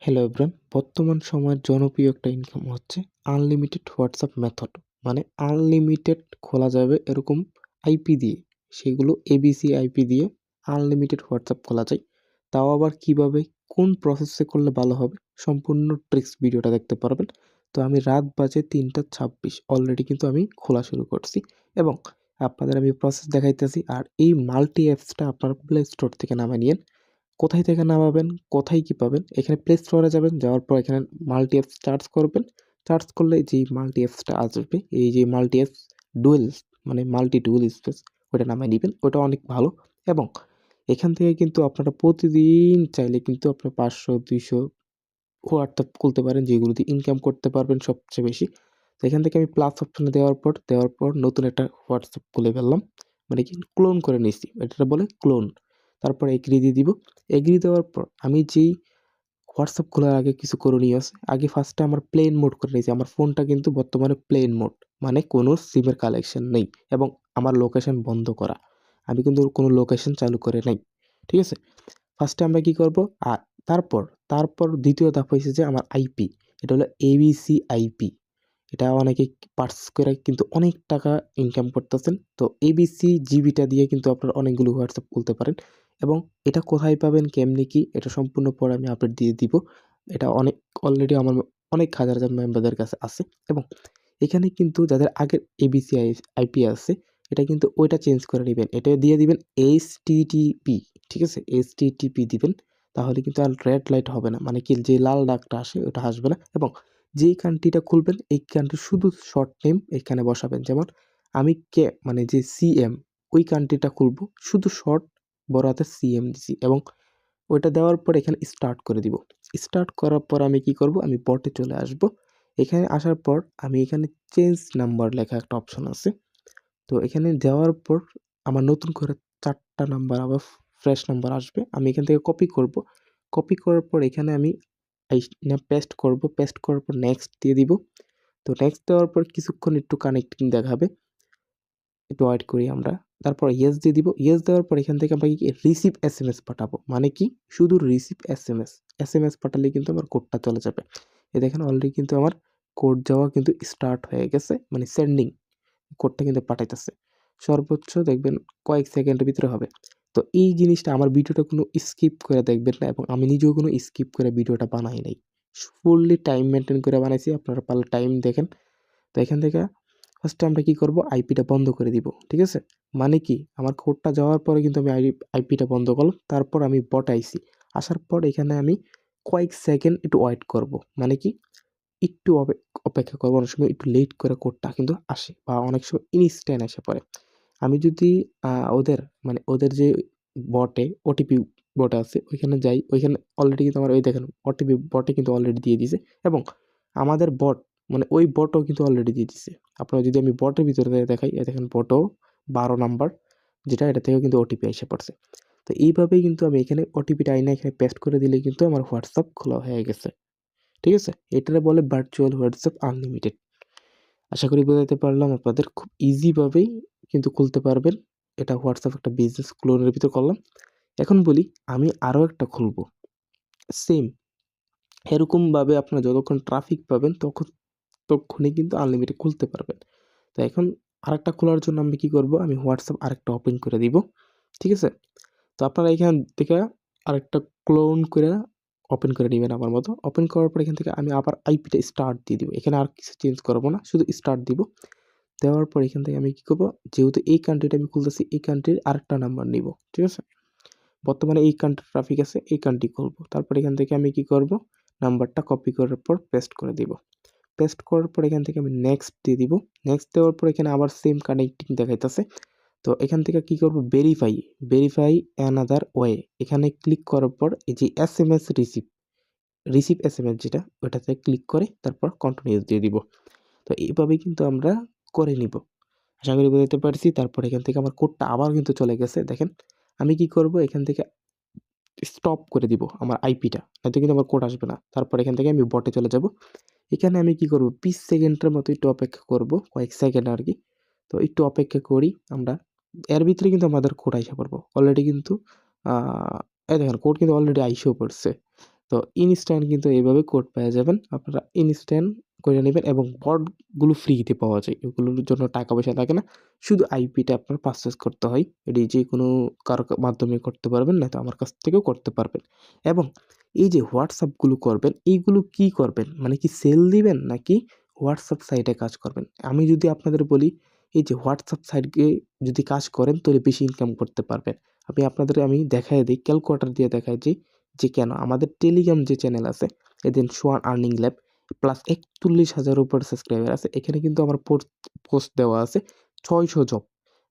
Hello everyone, বর্তমান সময়ের জনপ্রিয় একটা ইনকাম হচ্ছে আনলিমিটেড হোয়াটসঅ্যাপ মেথড। মানে আনলিমিটেড খোলা যাবে এরকম আইপি দিয়ে, সেগুলো এবিসি আইপি দিয়ে আনলিমিটেড হোয়াটসঅ্যাপ খোলা যায়। তাও আবার কিভাবে, কোন প্রসেসে করলে ভালো হবে, সম্পূর্ণ ট্রিক্স ভিডিওটা দেখতে পারবেন। তো আমি রাত বাজে 3:26 অলরেডি কিন্তু আমি খোলা শুরু করছি এবং আপনাদের আমি প্রসেস দেখাইতেছি। আর এই মাল্টি অ্যাপসটা আপনার প্লে স্টোর থেকে নামিয়ে নিন। কোথায় থেকে নামাবেন, কোথায় কি পাবেন, এখানে প্লে স্টোরে যাবেন, যাওয়ার পর এখানে মাল্টি অ্যাপস সার্চ করবেন। সার্চ করলে যেই মাল্টি অ্যাপসটা আসবে, এই যে মাল্টি অ্যাপস ডুয়েল, মানে মাল্টি ডুয়েল স্পেস, ওটা নামিয়ে নেবেন। ওটা অনেক ভালো এবং এখান থেকে কিন্তু আপনারা প্রতিদিন চাইলে কিন্তু আপনার 500-200 হোয়াটসঅ্যাপ খুলতে পারেন, যেগুলো দিয়ে ইনকাম করতে পারবেন সবচেয়ে বেশি। তো এখান থেকে আমি প্লাস অপশনে দেওয়ার পর নতুন একটা হোয়াটসঅ্যাপ খুলে ফেললাম, মানে কি ক্লোন করে নিচ্ছি, এটা বলে ক্লোন। তারপর এগ্রি দিয়ে দিব। এগ্রি দেওয়ার পর আমি যেই হোয়াটসঅ্যাপ খোলার আগে কিছু করণীয় আছে। আগে ফার্স্টে আমার প্লেন মোড করে নিয়েছি। আমার ফোনটা কিন্তু বর্তমানে প্লেন মোড, মানে কোনো সিমের কালেকশন নেই এবং আমার লোকেশন বন্ধ করা। আমি কিন্তু কোনো লোকেশন চালু করে নাই, ঠিক আছে? ফার্স্টে আমরা কি করব, আর তারপর তারপর দ্বিতীয় ধাপ হয়েছে যে আমার আইপি, এটা হলো এবিসি আইপি। এটা অনেকে পার্চেস করে কিন্তু অনেক টাকা ইনকাম করতেছেন। তো এবিসি জিবিটা দিয়ে কিন্তু আপনারা অনেকগুলো হোয়াটসঅ্যাপ খুলতে পারেন এবং এটা কোথায় পাবেন, কেমনি কি, এটা সম্পূর্ণ পরে আমি আপডেট দিয়ে দিব। এটা অনেক অলরেডি আমার অনেক হাজার হাজার মেম্বারদের কাছে আছে এবং এখানে কিন্তু যাদের আগের এবিসি আইপি আছে, এটা কিন্তু ওইটা চেঞ্জ করে নেবেন। এটা দিয়ে দিবেন এইচটিটিপি, ঠিক আছে? এইচটিটিপি দিবেন, তাহলে কিন্তু আর রেড লাইট হবে না, মানে কি যে লাল দাগটা আসে ওটা আসবে না। এবং যেই কান্ট্রিটা খুলবেন এই কান্ট্রি শুধু শর্ট নেম এখানে বসাবেন। যেমন আমি মানে যে সিএম, ওই কান্ট্রিটা খুলবো, শুধু শর্ট বড় হাতের সিএম দিছি এবং ওইটা দেওয়ার পর এখানে স্টার্ট করে দিব। স্টার্ট করার পর আমি কি করব, আমি বটে চলে আসব। এখানে আসার পর আমি এখানে চেঞ্জ নাম্বার লেখা একটা অপশন আছে। তো এখানে দেওয়ার পর আমার নতুন করে 4টা নাম্বার আবার ফ্রেশ নাম্বার আসবে। আমি এখান থেকে কপি করব। কপি করার পর এখানে আমি পেস্ট করব। পেস্ট করার পর নেক্সট দিয়ে দিব। তো নেক্সট দেওয়ার পর কিছুক্ষণ একটু কানেক্টিং দেখাবে, একটু ওয়েট করি আমরা। তারপর ইয়েস দিয়ে দিব। ইয়েস দেওয়ার পর এখান থেকে আমরা কি রিসিভ এসএমএস পাঠাবো, মানে কি শুধু রিসিভ এসএমএস। এসএমএস পাঠালে কিন্তু আমার কোডটা চলে যাবে। এই দেখেন অলরেডি কিন্তু আমার কোড যাওয়া কিন্তু স্টার্ট হয়ে গেছে, মানে সেন্ডিং, কোডটা কিন্তু পাঠাইতেছে। সর্বোচ্চ দেখবেন কয়েক সেকেন্ডের ভিতরে হবে। তো এই জিনিসটা, আমার ভিডিওটা কোনো স্কিপ করে দেখবেন না এবং আমি নিজেও কোনো স্কিপ করে ভিডিওটা বানাই নাই। ফুললি টাইম মেনটেন করে বানাইছি, আপনারা পারলে টাইম দেখেন। তো এখান থেকে ফার্স্টে আমরা কি করব, আইপিটা বন্ধ করে দিব, ঠিক আছে? মানে কি আমার কোডটা যাওয়ার পরে কিন্তু আমি আইপিটা বন্ধ করলাম। তারপর আমি বট আইছি, আসার পর এখানে আমি কয়েক সেকেন্ড একটু ওয়েট করব। মানে কি একটু অপেক্ষা করবো, অনেক সময় একটু লেট করে কোডটা কিন্তু আসে বা অনেক সময় ইনস্ট্যান্ট এসে পড়ে। আমি যদি ওদের, মানে ওদের যে বটে ওটিপি বট আছে ওইখানে যাই, ওইখানে অলরেডি কিন্তু আমার ওই দেখেন ওটিপি বটে কিন্তু অলরেডি দিয়ে দিছে এবং আমাদের বট, মানে ওই বটও কিন্তু অলরেডি দিয়ে দিছে। আপনারা যদি আমি বটের ভিতরে দেখাই, এই দেখেন বটও 12 নাম্বার, যেটা এটা থেকেও কিন্তু ওটিপি এসে পড়ছে। তো এইভাবেই কিন্তু আমি এখানে ওটিপিটা আইনা এখানে পেস্ট করে দিলে কিন্তু আমার হোয়াটসঅ্যাপ খোলা হয়ে গেছে, ঠিক আছে? এটারে বলে ভার্চুয়াল হোয়াটসঅ্যাপ আনলিমিটেড। আশা করি বোঝাতে পারলাম আপনাদের, খুব ইজিভাবেই কিন্তু খুলতে পারবেন। এটা হোয়াটসঅ্যাপ একটা বিজনেস ক্লোনের ভিতর করলাম। এখন বলি আমি আরও একটা খুলবো সেম এরকমভাবে, আপনারা যতক্ষণ ট্রাফিক পাবেন ততক্ষণই কিন্তু আনলিমিটেড খুলতে পারবেন। তো এখন আরেকটা খোলার জন্য আমি কি করব, আমি হোয়াটসঅ্যাপ আরেকটা ওপেন করে দিব, ঠিক আছে? তো আপনারা এখান থেকে আরেকটা ক্লোন করে ওপেন করে নেবেন আমার মতো। ওপেন করার পর এখান থেকে আমি আবার আইপিটা স্টার্ট দিয়ে দিব। এখানে আর কিছু চেঞ্জ করবো না, শুধু স্টার্ট দিব। দেওয়ার পর এখান থেকে আমি কি করব, যেহেতু এই কান্ট্রিটা আমি খুলতেছি, এই কান্ট্রির আরেকটা নাম্বার নিব, ঠিক আছে? বর্তমানে এই কান্ট্রি ট্রাফিক আছে, এই কান্ট্রি খুলবো। তারপর এখান থেকে আমি কি করব, নাম্বারটা কপি করার পর পেস্ট করে দিব। পেস্ট করার পর এখান থেকে আমি নেক্সট দিয়ে দিব। নেক্সট দেওয়ার পর এখানে আবার সেম কানেক্টিং দেখাইতেছে। তো এখান থেকে কি করব, ভেরিফাই অ্যানাদার ওয়ে, এখানে ক্লিক করার পর এই যে এসএমএস রিসিভ এসএমএস যেটা, ওটাতে ক্লিক করে তারপর কন্টিনিউ দিয়ে দিব। তো এইভাবেই কিন্তু আমরা করে নিব। আশা করি বুঝতে পারছি। তারপর এখান থেকে আমার কোডটা আবার কিন্তু চলে গেছে, দেখেন। আমি কি করব, এখান থেকে স্টপ করে দিব আমার আইপিটা, নয়তো কিন্তু আমার কোড আসবে না। তারপর এখান থেকে আমি বটে চলে যাব। এখানে আমি কি করব, 20 সেকেন্ডের মতো একটু অপেক্ষা করব, কয়েক সেকেন্ড আর কি। তো একটু অপেক্ষা করি আমরা। এর ভিতরে কিন্তু আমাদের কোড আইসা পড়বো অলরেডি কিন্তু। এই দেখেন কোড কিন্তু অলরেডি আইসেও পড়ছে। তো ইনস্ট্যান্ট কিন্তু এইভাবে কোড পেয়ে যাবেন, আপনারা ইনস্ট্যান্ট করে নেবেন এবং বটগুলো ফ্রিতে পাওয়া যায়, এগুলোর জন্য টাকা পয়সা লাগে না, শুধু আইপিটা আপনার পারচেস করতে হয়। এটি যে কোনো কারো মাধ্যমে করতে পারবেন, না তো আমার কাছ থেকেও করতে পারবেন। এবং এই যে হোয়াটসঅ্যাপগুলো করবেন, এইগুলো কি করবেন, মানে কি সেল দিবেন নাকি হোয়াটসঅ্যাপ সাইটে কাজ করবেন? আমি যদি আপনাদের বলি, এই যে হোয়াটসঅ্যাপ সাইটে যদি কাজ করেন তাহলে বেশি ইনকাম করতে পারবেন। আমি দেখায় দিই, ক্যালকুলেটর দিয়ে দেখায় দিই যে কেন। আমাদের টেলিগ্রাম যে চ্যানেল আছে, এদিন সোয়ান আর্নিং ল্যাব প্লাস 41,000 উপর সাবস্ক্রাইবার আছে, এখানে কিন্তু আমার পোস্ট দেওয়া আছে 600 জব,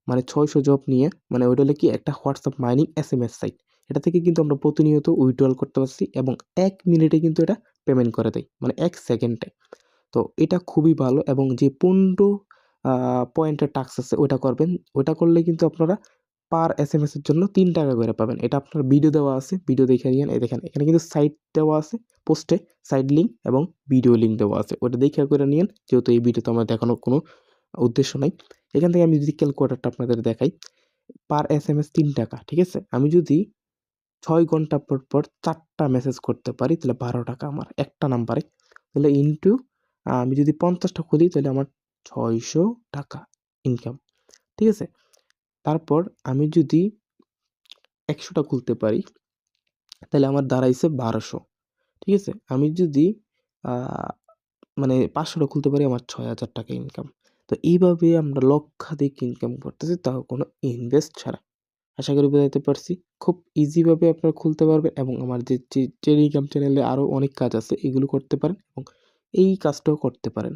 মানে 600 জব নিয়ে, মানে ওইটা হলো কি একটা হোয়াটসঅ্যাপ মাইনিং এসএমএস সাইট। এটা থেকে কিন্তু আমরা প্রতিনিয়ত উইথড্রল করতে পারছি এবং 1 মিনিটে কিন্তু এটা পেমেন্ট করে দেয়, মানে 1 সেকেন্ডে। তো এটা খুবই ভালো এবং যে 15 পয়েন্টের টাস্ক আছে ওইটা করবেন। ওইটা করলে কিন্তু আপনারা পার এসএমএস এর জন্য 3 টাকা করে পাবেন। এটা আপনার ভিডিও দেওয়া আছে, ভিডিও দেখে নিয়েন। এই দেখেন এখানে কিন্তু সাইট দেওয়া আছে, পোস্টে সাইড লিঙ্ক এবং ভিডিও লিঙ্ক দেওয়া আছে। ওটা দেখে করে নিয়েন, যেহেতু এই ভিডিওতে আমার দেখানোর কোনো উদ্দেশ্য নাই। এখান থেকে আমি যদি ক্যালকুলেটরটা আপনাদের দেখাই, পার এসএমএস 3 টাকা, ঠিক আছে? আমি যদি 6 ঘন্টা পর 4 টা মেসেজ করতে পারি তাহলে 12 টাকা আমার একটা নাম্বারে। তাহলে ইনটু আমি যদি 50 টা খুলি তাহলে আমার 600 টাকা ইনকাম, ঠিক আছে? তারপর আমি যদি 100 টা খুলতে পারি তাহলে আমার দাঁড়াইছে 1200, ঠিক আছে? আমি যদি আ মানে 500 টা খুলতে পারি আমার 6,000 টাকা ইনকাম। তো এইভাবে আমরা লক্ষাধিক ইনকাম করতেছি, তাও কোনো ইনভেস্ট ছাড়া। আশা করি বোঝাতে পারছি। খুব ইজিভাবে আপনারা খুলতে পারবেন এবং আমার যে টেলিগ্রাম চ্যানেলে আরও অনেক কাজ আছে, এগুলো করতে পারেন এবং এই কাজটাও করতে পারেন।